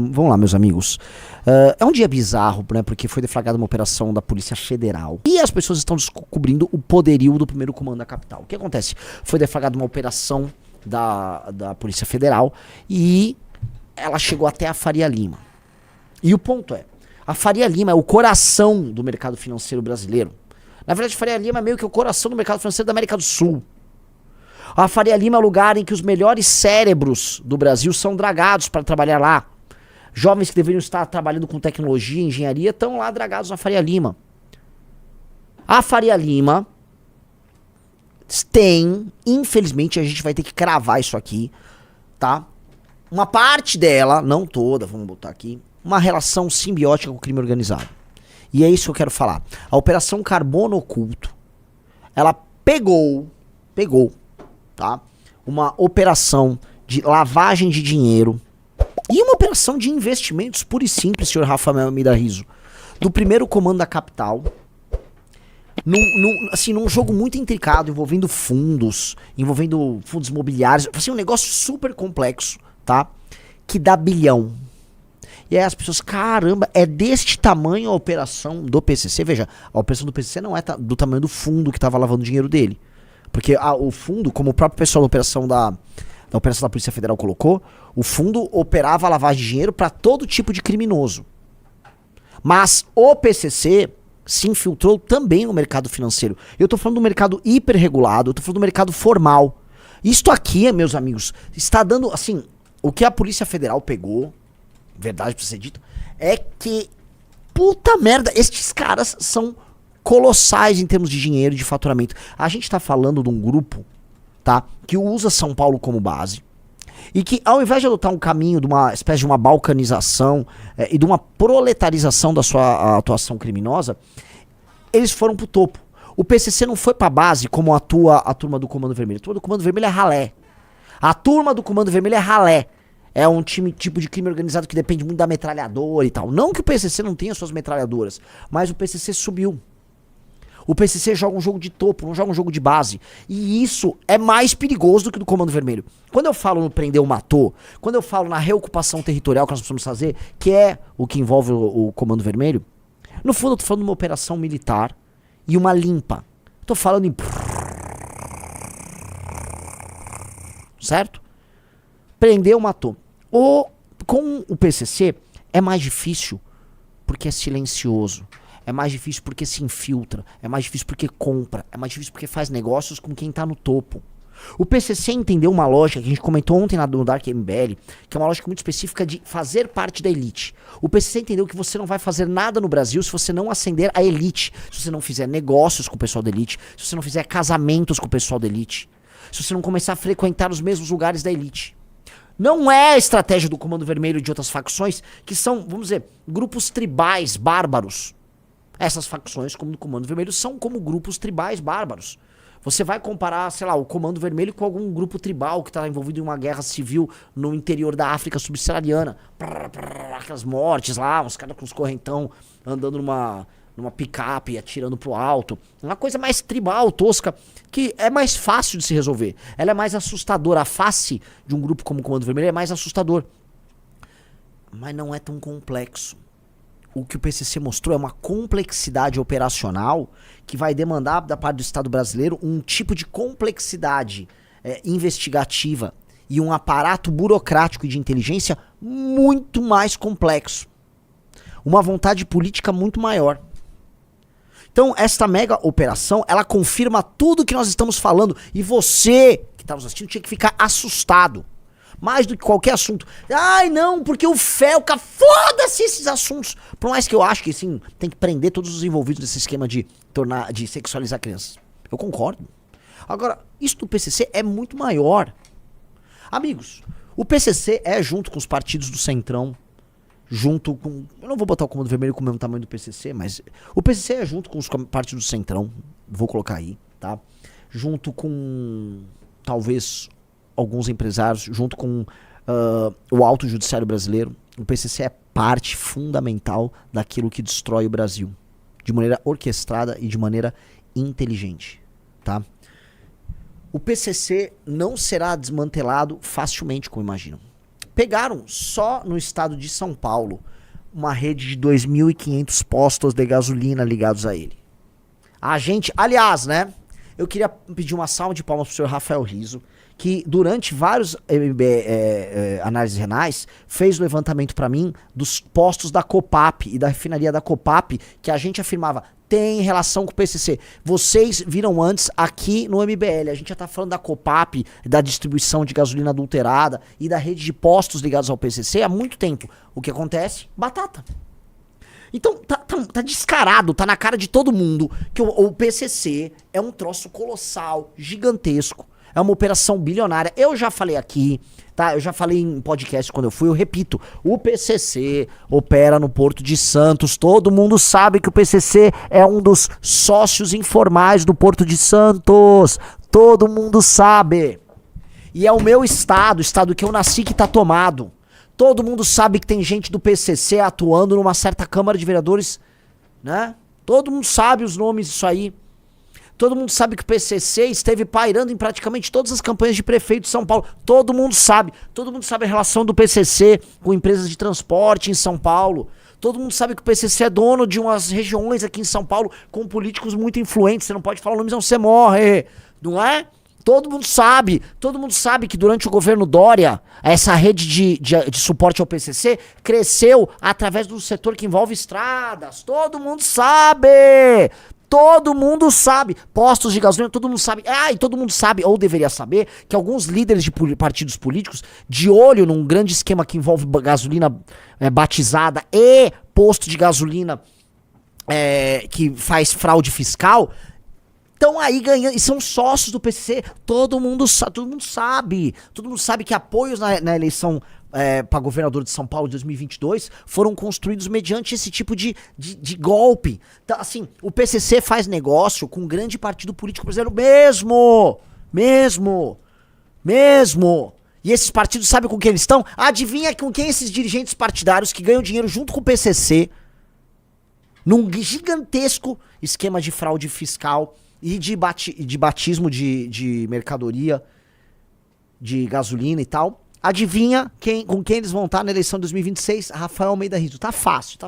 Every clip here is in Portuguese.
Vamos lá, meus amigos. É um dia bizarro, né? Porque foi deflagrada uma operação da Polícia Federal. E as pessoas estão descobrindo o poderio do primeiro comando da capital. O que acontece? Foi deflagrada uma operação da Polícia Federal e ela chegou até a Faria Lima. E o ponto é, a Faria Lima é o coração do mercado financeiro brasileiro. Na verdade, a Faria Lima é meio que o coração do mercado financeiro da América do Sul. A Faria Lima é o lugar em que os melhores cérebros do Brasil são dragados para trabalhar lá. Jovens que deveriam estar trabalhando com tecnologia e engenharia estão lá dragados na Faria Lima. A Faria Lima tem, infelizmente, a gente vai ter que cravar isso aqui, tá? Uma parte dela, não toda, vamos botar aqui, uma relação simbiótica com o crime organizado. E é isso que eu quero falar. A Operação Carbono Oculto, ela pegou, tá? Uma operação de lavagem de dinheiro e uma operação de investimentos pura e simples, senhor Rafael Almeida Rizzo, do primeiro comando da capital, num jogo muito intricado, envolvendo fundos imobiliários, assim, um negócio super complexo, tá? Que dá bilhão. E aí as pessoas, caramba, é deste tamanho a operação do PCC? Veja, a operação do PCC não é do tamanho do fundo que estava lavando o dinheiro dele. Porque o fundo, como o próprio pessoal da operação da Polícia Federal colocou, o fundo operava a lavagem de dinheiro para todo tipo de criminoso. Mas o PCC se infiltrou também no mercado financeiro. Eu tô falando do mercado hiperregulado, eu tô falando do mercado formal. Isto aqui, meus amigos, está dando, assim, o que a Polícia Federal pegou, verdade pra ser dito, é que, puta merda, estes caras são colossais em termos de dinheiro e de faturamento. A gente tá falando de um grupo, tá, que usa São Paulo como base e que, ao invés de adotar um caminho de uma espécie de uma balcanização e de uma proletarização da sua atuação criminosa, eles foram pro topo. O PCC não foi pra base como atua a turma do Comando Vermelho. A turma do Comando Vermelho é ralé. A turma do Comando Vermelho é ralé. É um tipo de crime organizado que depende muito da metralhadora e tal. Não que o PCC não tenha suas metralhadoras, mas o PCC subiu. O PCC joga um jogo de topo, não joga um jogo de base. E isso é mais perigoso do que do Comando Vermelho. Quando eu falo no prender ou matou, quando eu falo na reocupação territorial que nós precisamos fazer, que é o que envolve o Comando Vermelho, no fundo eu tô falando de uma operação militar e uma limpa. Tô falando em... certo? Prendeu, matou. Com o PCC é mais difícil porque é silencioso. É mais difícil porque se infiltra. É mais difícil porque compra. É mais difícil porque faz negócios com quem tá no topo. O PCC entendeu uma lógica que a gente comentou ontem no Dark MBL, que é uma lógica muito específica de fazer parte da elite. O PCC entendeu que você não vai fazer nada no Brasil se você não ascender a elite, se você não fizer negócios com o pessoal da elite, se você não fizer casamentos com o pessoal da elite, se você não começar a frequentar os mesmos lugares da elite. Não é a estratégia do Comando Vermelho e de outras facções que são, vamos dizer, grupos tribais bárbaros. Essas facções, como no Comando Vermelho, são como grupos tribais bárbaros. Você vai comparar, sei lá, o Comando Vermelho com algum grupo tribal que está envolvido em uma guerra civil no interior da África subsaariana. Aquelas mortes lá, uns caras com os correntão andando numa picape, atirando pro alto. Uma coisa mais tribal, tosca, que é mais fácil de se resolver. Ela é mais assustadora. A face de um grupo como o Comando Vermelho é mais assustador. Mas não é tão complexo. O que o PCC mostrou é uma complexidade operacional que vai demandar da parte do Estado brasileiro um tipo de complexidade investigativa e um aparato burocrático e de inteligência muito mais complexo. Uma vontade política muito maior. Então, esta mega operação, ela confirma tudo que nós estamos falando. E você, que está nos assistindo, tinha que ficar assustado. Mais do que qualquer assunto. Ai, não, porque o Felca, foda-se esses assuntos. Por mais que eu acho que, sim, tem que prender todos os envolvidos nesse esquema de sexualizar crianças. Eu concordo. Agora, isso do PCC é muito maior. Amigos, o PCC é junto com os partidos do Centrão, junto com... Eu não vou botar o Comando Vermelho com o mesmo tamanho do PCC, mas o PCC é junto com os partidos do Centrão, vou colocar aí, tá? Junto com, talvez, alguns empresários, junto com o Alto Judiciário Brasileiro. O PCC é parte fundamental daquilo que destrói o Brasil, de maneira orquestrada e de maneira inteligente, tá? O PCC não será desmantelado facilmente, como imaginam. pegaram só no estado de São Paulo uma rede de 2.500 postos de gasolina ligados a ele. A gente, aliás, né, eu queria pedir uma salva de palmas pro senhor Rafael Rizzo, que durante vários análises renais fez o levantamento para mim dos postos da Copap e da refinaria da Copap, que a gente afirmava tem relação com o PCC. Vocês viram antes aqui no MBL, a gente já tá falando da Copap, da distribuição de gasolina adulterada e da rede de postos ligados ao PCC há muito tempo. O que acontece? Batata. Então, tá descarado, tá na cara de todo mundo que o PCC é um troço colossal, gigantesco. É uma operação bilionária. Eu já falei aqui, tá? Eu já falei em podcast quando eu fui, eu repito. O PCC opera no Porto de Santos. Todo mundo sabe que o PCC é um dos sócios informais do Porto de Santos. Todo mundo sabe. E é o meu estado, o estado que eu nasci, que tá tomado. Todo mundo sabe que tem gente do PCC atuando numa certa Câmara de Vereadores, né? Todo mundo sabe os nomes disso aí. Todo mundo sabe que o PCC esteve pairando em praticamente todas as campanhas de prefeito de São Paulo. Todo mundo sabe. Todo mundo sabe a relação do PCC com empresas de transporte em São Paulo. Todo mundo sabe que o PCC é dono de umas regiões aqui em São Paulo com políticos muito influentes. Você não pode falar o nome, senão você morre. Não é? Todo mundo sabe que durante o governo Dória, essa rede de suporte ao PCC cresceu através do setor que envolve estradas. Todo mundo sabe! Todo mundo sabe. Postos de gasolina, todo mundo sabe. Ah, e todo mundo sabe, ou deveria saber, que alguns líderes de partidos políticos, de olho num grande esquema que envolve gasolina batizada e posto de gasolina que faz fraude fiscal, estão aí ganhando, e são sócios do PCC. Todo mundo sabe. Todo mundo sabe que apoios na eleição para governador de São Paulo de 2022 foram construídos mediante esse tipo de golpe. Então, assim, o PCC faz negócio com um grande partido político brasileiro mesmo. E esses partidos sabem com quem eles estão? Adivinha com quem esses dirigentes partidários que ganham dinheiro junto com o PCC, num gigantesco esquema de fraude fiscal e de batismo de mercadoria, de gasolina e tal. Adivinha com quem eles vão estar na eleição de 2026? Rafael Almeida Rizzo. Tá fácil.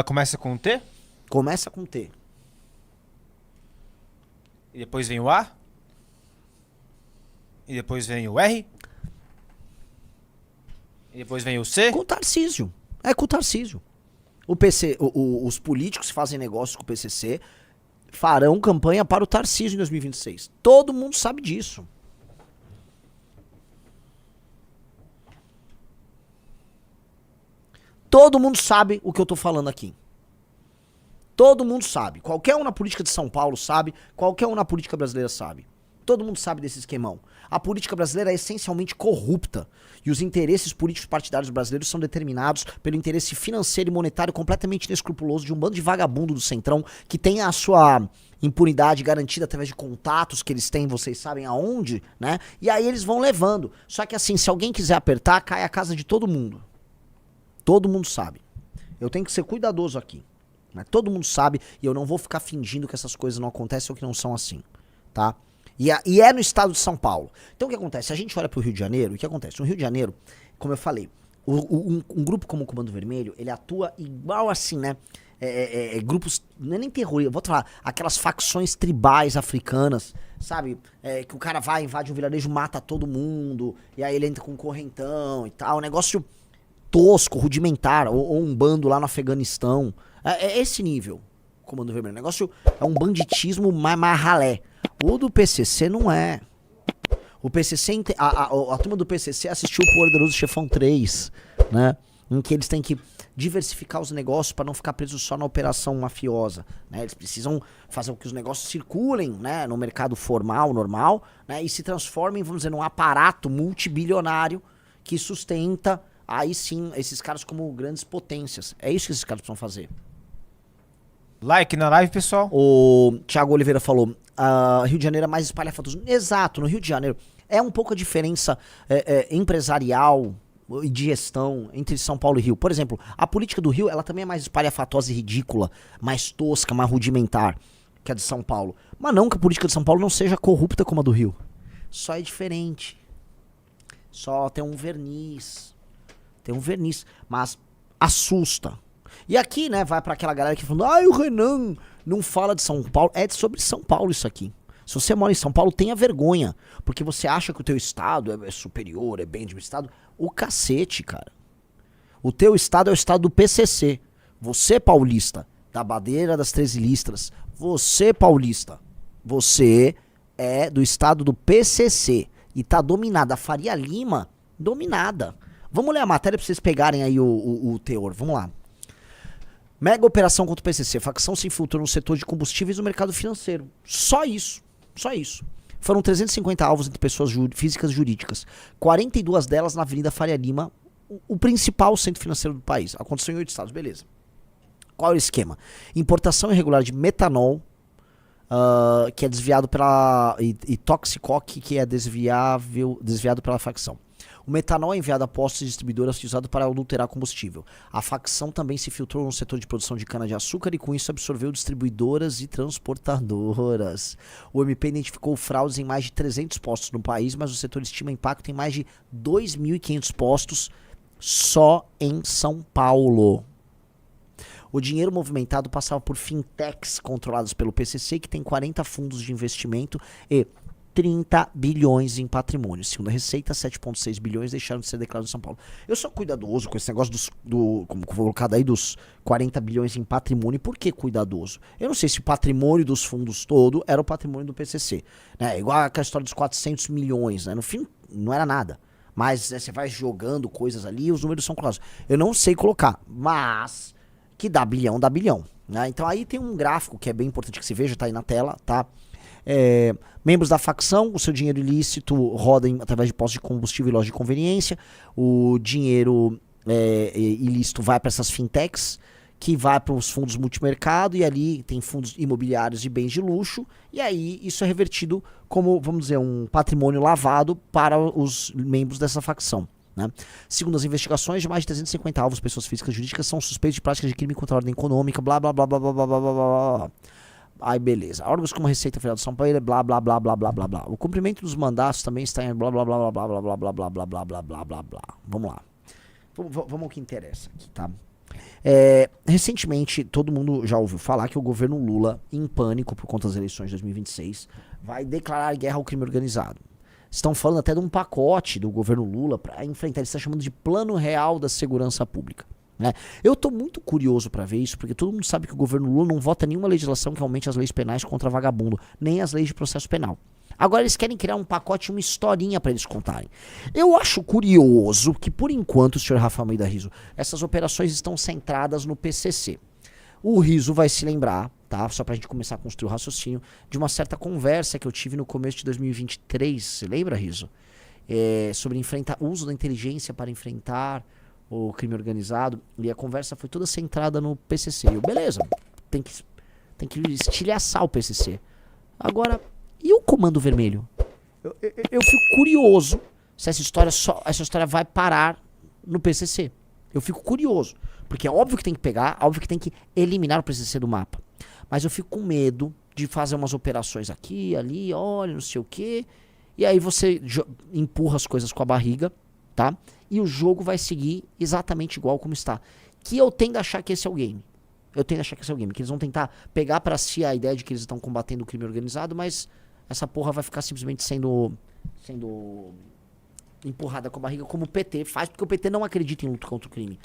Começa com T? Começa com T. E depois vem o A? E depois vem o R? E depois vem o C? Com o Tarcísio. É com o Tarcísio. Os políticos que fazem negócio com o PCC farão campanha para o Tarcísio em 2026. Todo mundo sabe disso. Todo mundo sabe o que eu tô falando aqui. Todo mundo sabe. Qualquer um na política de São Paulo sabe. Qualquer um na política brasileira sabe. Todo mundo sabe desse esquemão. A política brasileira é essencialmente corrupta. E os interesses políticos partidários brasileiros são determinados pelo interesse financeiro e monetário completamente inescrupuloso de um bando de vagabundo do Centrão que tem a sua impunidade garantida através de contatos que eles têm, vocês sabem aonde, né? E aí eles vão levando. Só que assim, se alguém quiser apertar, cai a casa de todo mundo. Todo mundo sabe. Eu tenho que ser cuidadoso aqui. Né? Todo mundo sabe e eu não vou ficar fingindo que essas coisas não acontecem ou que não são assim. Tá? E é no estado de São Paulo. Então o que acontece? A gente olha pro Rio de Janeiro, o que acontece? No Rio de Janeiro, como eu falei, um grupo como o Comando Vermelho, ele atua igual assim, né? Grupos, não é nem terroristas, vou falar, aquelas facções tribais africanas, sabe? Que o cara vai, invade um vilarejo, mata todo mundo, e aí ele entra com um correntão e tal. Um negócio tosco, rudimentar, ou um bando lá no Afeganistão. É esse nível, Comando Vermelho. O negócio é um banditismo mais ralé. O do PCC não é. O PCC, a turma do PCC assistiu o Poderoso Chefão 3, né? Em que eles têm que diversificar os negócios para não ficar presos só na operação mafiosa, né? Eles precisam fazer com que os negócios circulem, né, no mercado formal, normal, né, e se transformem, vamos dizer, num aparato multibilionário que sustenta, aí sim, esses caras como grandes potências. É isso que esses caras precisam fazer. Like na live, pessoal. O Thiago Oliveira falou, Rio de Janeiro é mais espalhafatoso. Exato, no Rio de Janeiro é um pouco a diferença empresarial e de gestão entre São Paulo e Rio. Por exemplo, a política do Rio, ela também é mais espalhafatosa e ridícula, mais tosca, mais rudimentar que a de São Paulo. Mas não que a política de São Paulo não seja corrupta como a do Rio. Só é diferente. Só tem um verniz. Tem um verniz. Mas assusta. E aqui, né, vai pra aquela galera que fala, o Renan não fala de São Paulo. É sobre São Paulo isso aqui. Se você mora em São Paulo, tenha vergonha. Porque você acha que o teu estado é superior, é bem administrado. O cacete, cara. O teu estado é o estado do PCC. Você, paulista, da Bandeira das 13 Listras. Você, paulista, você é do estado do PCC. E tá dominada. A Faria Lima, dominada. Vamos ler a matéria pra vocês pegarem aí o teor. Vamos lá. Mega operação contra o PCC. Facção se infiltrou no setor de combustíveis e no mercado financeiro. Só isso. Só isso. Foram 350 alvos entre pessoas físicas e jurídicas. 42 delas na Avenida Faria Lima, o principal centro financeiro do país. Aconteceu em 8 estados, beleza. Qual é o esquema? Importação irregular de metanol, que é desviado pela... E toxicoque, que é desviado pela facção. O metanol é enviado a postos e distribuidoras e usado para adulterar combustível. A facção também se filtrou no setor de produção de cana-de-açúcar e com isso absorveu distribuidoras e transportadoras. O MP identificou fraudes em mais de 300 postos no país, mas o setor estima impacto em mais de 2.500 postos só em São Paulo. O dinheiro movimentado passava por fintechs controladas pelo PCC, que tem 40 fundos de investimento e 30 bilhões em patrimônio. Segundo a Receita, 7,6 bilhões deixaram de ser declarados em São Paulo. Eu sou cuidadoso com esse negócio como colocado aí, dos 40 bilhões em patrimônio. Por que cuidadoso? Eu não sei se o patrimônio dos fundos todo era o patrimônio do PCC. Né? Igual aquela história dos 400 milhões. Né? No fim, não era nada. Mas né, você vai jogando coisas ali e os números são claros. Eu não sei colocar, mas que dá bilhão, dá bilhão. Né? Então aí tem um gráfico que é bem importante que se veja, tá aí na tela, tá? Membros da facção, o seu dinheiro ilícito roda através de postos de combustível e lojas de conveniência. O dinheiro ilícito vai para essas fintechs, que vai para os fundos multimercado, e ali tem fundos imobiliários e bens de luxo, e aí isso é revertido como, vamos dizer, um patrimônio lavado para os membros dessa facção. Né? Segundo as investigações, de mais de 350 alvos, pessoas físicas e jurídicas, são suspeitos de práticas de crime contra a ordem econômica, blá blá blá blá blá blá blá blá blá. Aí beleza, órgãos como a Receita Federal de São Paulo é blá blá blá blá blá blá blá. O cumprimento dos mandatos também está em blá blá blá blá blá blá blá blá blá blá blá blá blá blá blá. Vamos lá. Vamos ao que interessa aqui, tá? Recentemente, todo mundo já ouviu falar que o governo Lula, em pânico por conta das eleições de 2026, vai declarar guerra ao crime organizado. Estão falando até de um pacote do governo Lula para enfrentar, eles estão chamando de Plano Real da Segurança Pública. Né? Eu tô muito curioso pra ver isso, porque todo mundo sabe que o governo Lula não vota nenhuma legislação que aumente as leis penais contra vagabundo, nem as leis de processo penal. Agora eles querem criar um pacote, uma historinha pra eles contarem. Eu acho curioso que, por enquanto, senhor Rafa Almeida Rizzo, essas operações estão centradas no PCC. O Rizzo vai se lembrar, tá? Só pra gente começar a construir o raciocínio, de uma certa conversa que eu tive no começo de 2023, você lembra, Rizzo? Sobre o uso da inteligência para enfrentar o crime organizado, e a conversa foi toda centrada no PCC. E eu, beleza, tem que estilhaçar o PCC. Agora, e o Comando Vermelho? Eu fico curioso se essa história vai parar no PCC. Eu fico curioso, porque é óbvio que tem que pegar, óbvio que tem que eliminar o PCC do mapa. Mas eu fico com medo de fazer umas operações aqui, ali, olha, não sei o quê, e aí você empurra as coisas com a barriga, tá? E o jogo vai seguir exatamente igual como está. Que eu tendo a achar que esse é o game. Que eles vão tentar pegar pra si a ideia de que eles estão combatendo o crime organizado, mas essa porra vai ficar simplesmente sendo empurrada com a barriga, como o PT faz, porque o PT não acredita em luta contra o crime.